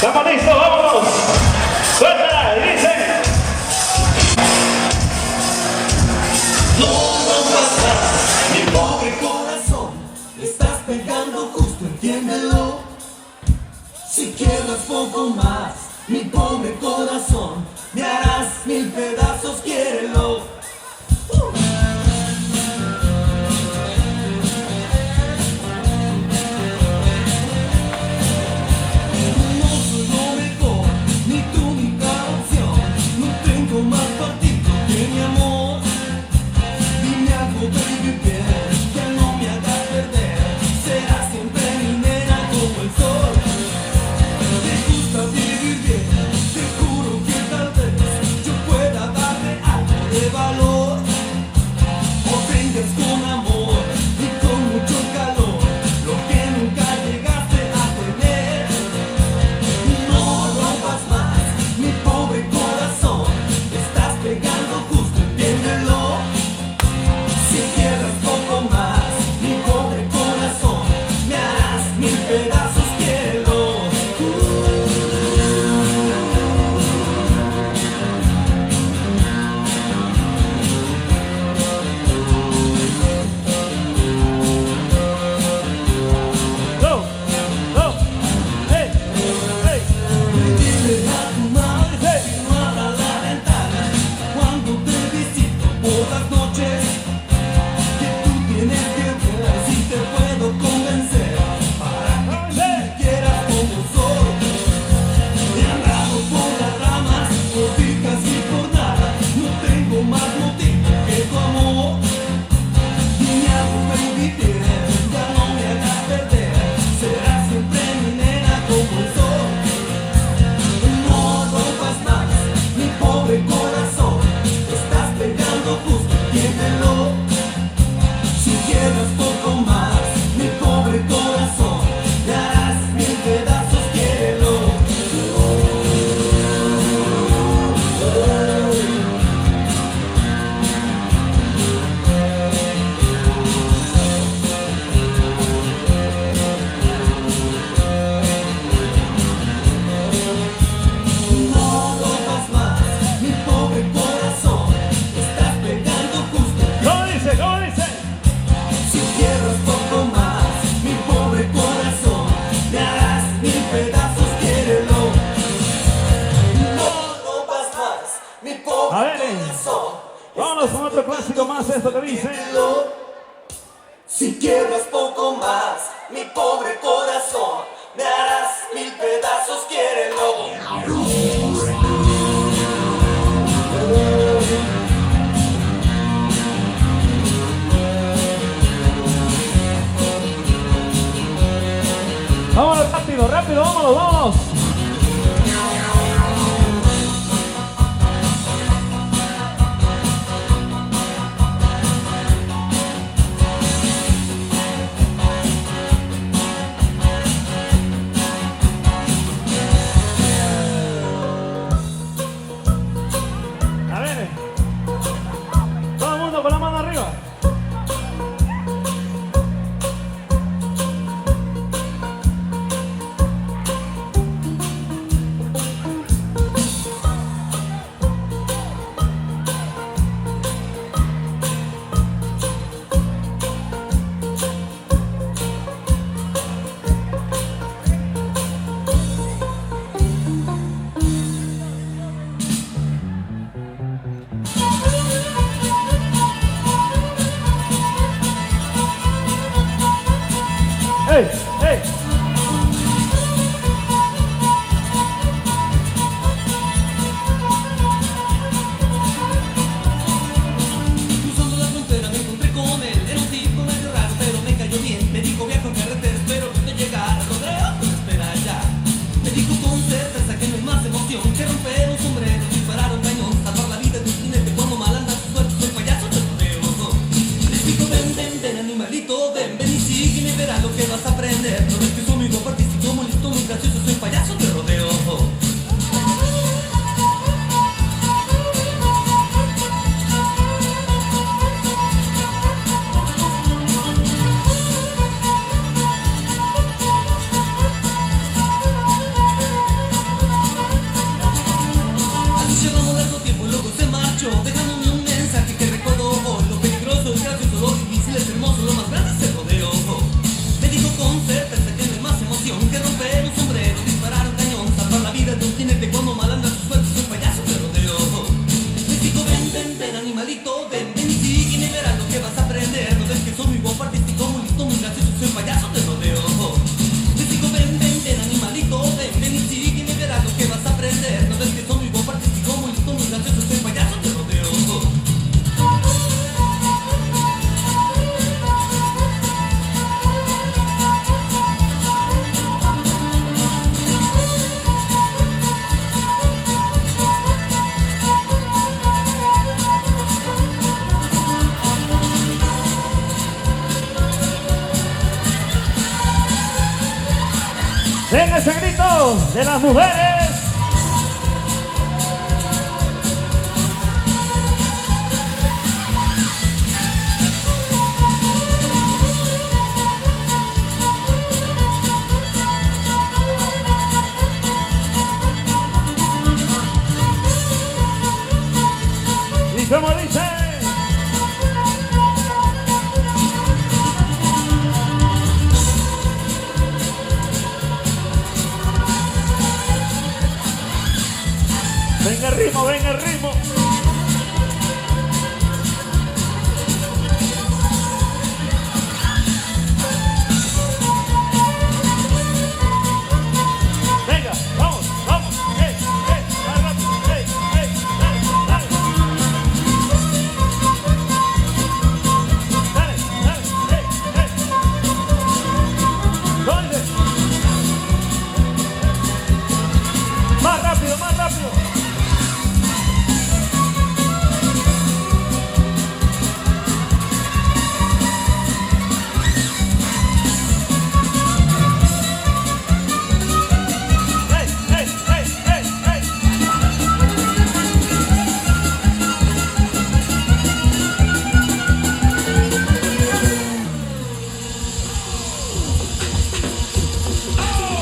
¿Estamos listos? ¡Vámonos! ¡Suéltala! Y dice... No rompas más, mi pobre corazón. Le estás pegando justo, entiéndelo. Si quieres poco más, mi pobre corazón, me harás 1000 pedazos, quiérelo. A ver, vámonos con otro clásico más, esto que dice. Si quieres poco más, mi pobre corazón, me harás 1000 pedazos, quiérelo. Vámonos rápido, rápido, vámonos, vámonos. Con la mano arriba. aplauso de las mujeres. Y como dice, venga el ritmo, venga el ritmo. Venga, vamos, vamos. Hey, hey, más rápido. Hey, hey, dale, dale. Dale, dale, hey, hey. ¿Dónde? Más rápido, más rápido. Hey, hey, hey, hey, hey.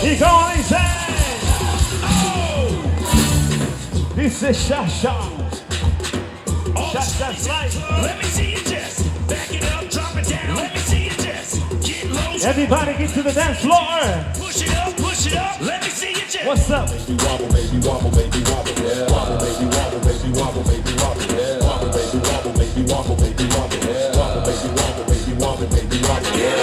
Y como dice, dice Shasha. Shasha's right. Let me see you just back it up, drop it down. Let me see you just get low. Everybody get to the dance floor. Push it up, push it up. Let me see you just. What's up? Baby wobble, baby wobble, baby wobble, yeah. Wobble, baby wobble, baby wobble, baby wobble, yeah. Wobble, baby wobble, baby wobble, baby wobble, yeah. Wobble, baby wobble, baby wobble, baby wobble, yeah.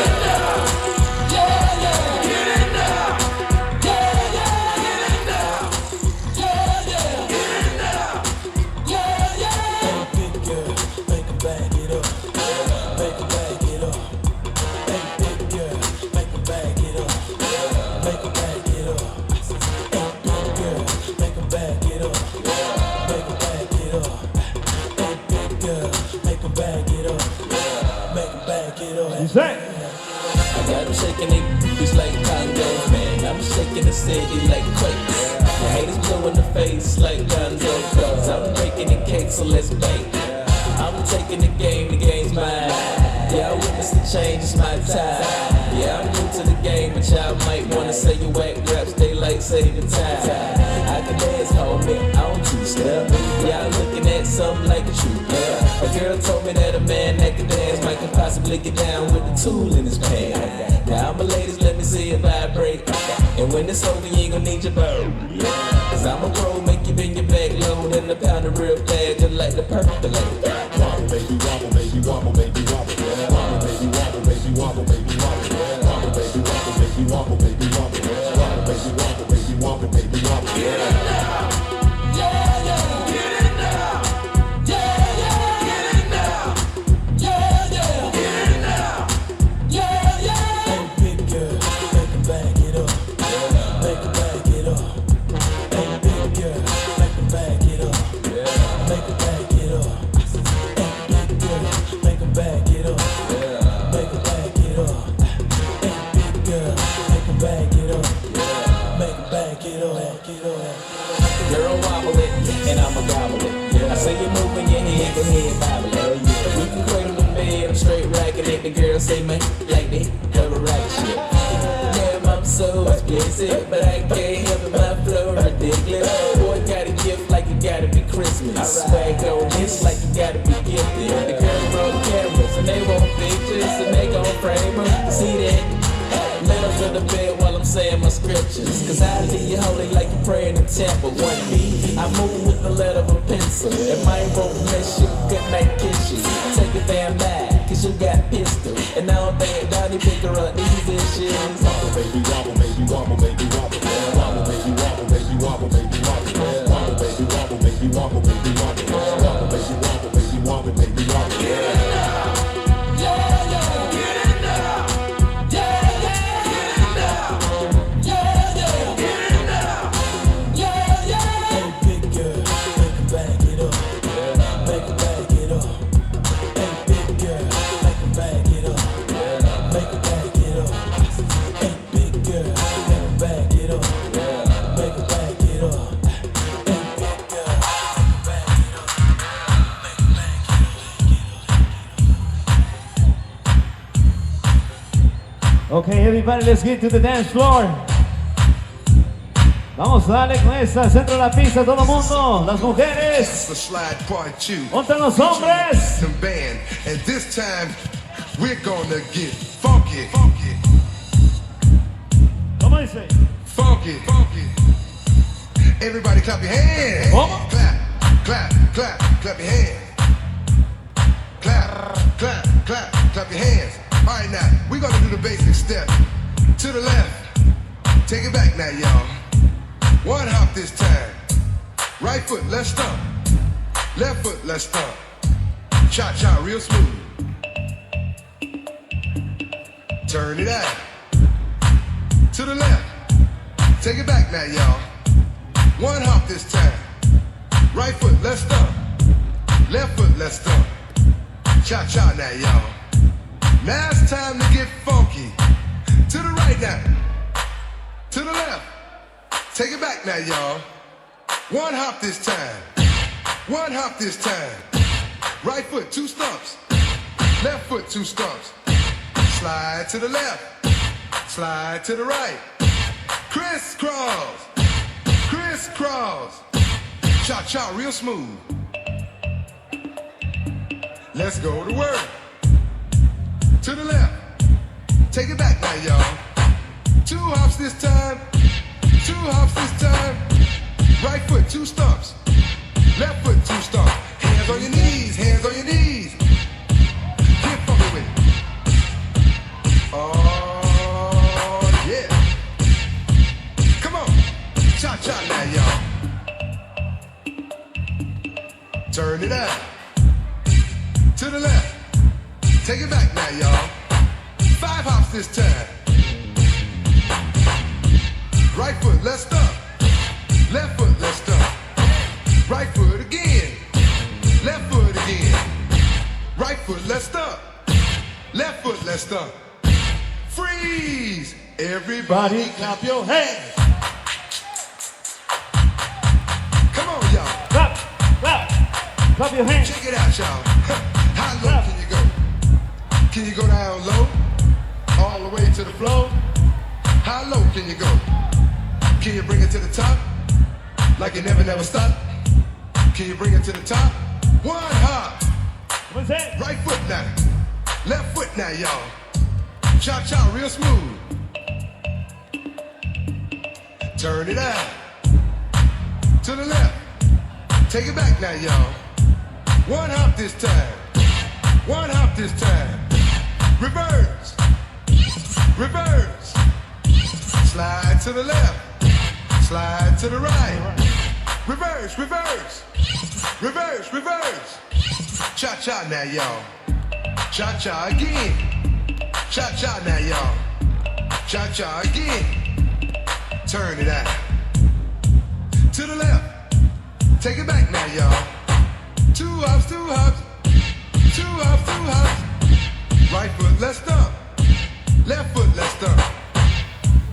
You say? I got them shaking they booties like congas, man. I'm shaking the city like quakes. The haters blow in the face like Gonzo, cause I'm breaking the cake, so let's bake. I'm taking the game's mine. Yeah, I witness the change, it's my time. Yeah, I'm new to the game, but y'all might wanna say you whack raps, they like say the time. I can dance, homie, I don't two-step. Y'all looking at something like a true girl. A girl told me that a man that can dance might can possibly get down with the tool in his pants. Now I'm a ladies, let me see it vibrate. And when it's over, you ain't gonna need your bird. Cause I'm a pro, make you bend your back low, and a pound of real fast, just like the percolate. Wobble, baby wobble, baby wobble, baby wobble, yeah. Wobble, baby wobble, baby wobble, baby wobble, yeah. Wobble, baby wobble, baby wobble, baby wobble, yeah. Wobble, baby wobble, baby wobble, baby wobble, yeah. Girl, wobble it, and I'ma gobble it. I say you moving your head, go ahead, bobble it. We can cradle the bed, I'm straight racking it. The girl say, man, like they never rack shit. Damn, I'm so explicit, but I can't help it, my flow ridiculous. Boy, got a gift like it gotta be Christmas. Swag on this like you gotta be gifted. The girls roll cameras, and they want pictures, and they gon' frame them. See that? Let them to the bed while I'm saying my scriptures. Cause I leave you holy like you pray in the temple. One beat, I move with the letter of a pencil. And my won't miss you, good night kiss you. Take a damn back, cause you got pistol. And I don't think Donnie pick her up these issues. Wobble, baby wobble, baby wobble, baby wobble, yeah. Wobble, baby wobble, baby wobble, baby wobble, yeah. Wobble, baby wobble, baby wobble, baby wobble, yeah. Wobble, baby wobble, baby wobble, baby wobble, yeah. Back it up. Everybody, let's get to the dance floor. Vamos a darle con esta al centro de la pista, todo el mundo. Las mujeres. The slide part two. Contra los hombres. The band, and this time we're gonna get funky, funky, ¿Cómo dice? funky, funky. Everybody, clap your hands. ¿Cómo? Clap, clap, clap, clap your hands. Clap, clap, clap, clap your hands. All right, now we're gonna do the basic step. To the left. Take it back now, y'all. One hop this time. Right foot, let's stomp. Left foot, let's stomp. Cha-cha, real smooth. Turn it out. To the left. Take it back now, y'all. One hop this time. Right foot, let's stomp. Left foot, let's stomp. Cha-cha now, y'all. Now it's time to get funky. To the right now. To the left. Take it back now, y'all. One hop this time. One hop this time. Right foot, two stumps. Left foot, two stumps. Slide to the left. Slide to the right. Crisscross. Crisscross. Cha-cha, real smooth. Let's go to work. To the left. Take it back now, y'all. Two hops this time. Two hops this time. Right foot, two stumps. Left foot, two stumps. Hands on your knees, hands on your knees. Get funky with it. Oh, yeah. Come on. Cha-cha now, y'all. Turn it out. To the left. Take it back now, y'all. Five hops this time. Right foot, let's stomp. Left foot, let's stomp. Right foot again. Left foot again. Right foot, let's stomp. Left foot, let's stomp. Freeze! Everybody clap your hands. Come on, y'all. Clap, clap, clap your hands. Check it out, y'all. How low can you go? Can you go down low? All the way to the floor? How low can you go? Can you bring it to the top? Like you never stop? Can you bring it to the top? One hop. What's that? Right foot now. Left foot now, y'all. Cha-cha, real smooth. Turn it out. To the left. Take it back now, y'all. One hop this time. One hop this time. Reverse. Reverse. Slide to the left. Slide to the right. Reverse, reverse. Reverse, reverse. Cha-cha now, y'all. Cha-cha again. Cha-cha now, y'all. Cha-cha again. Turn it out. To the left. Take it back now, y'all. Two hops, two hops. Two hops, two hops. Right foot, let's stomp. Left foot, let's stomp.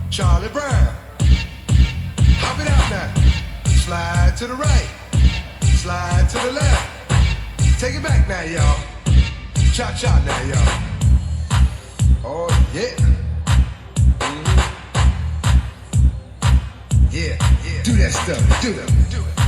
Charlie Brown. Hop it out now. Slide to the right. Slide to the left. Take it back now, y'all. Cha-cha now, y'all. Oh, yeah. Mm-hmm. Yeah, yeah. Do that stuff. Do it. Do it.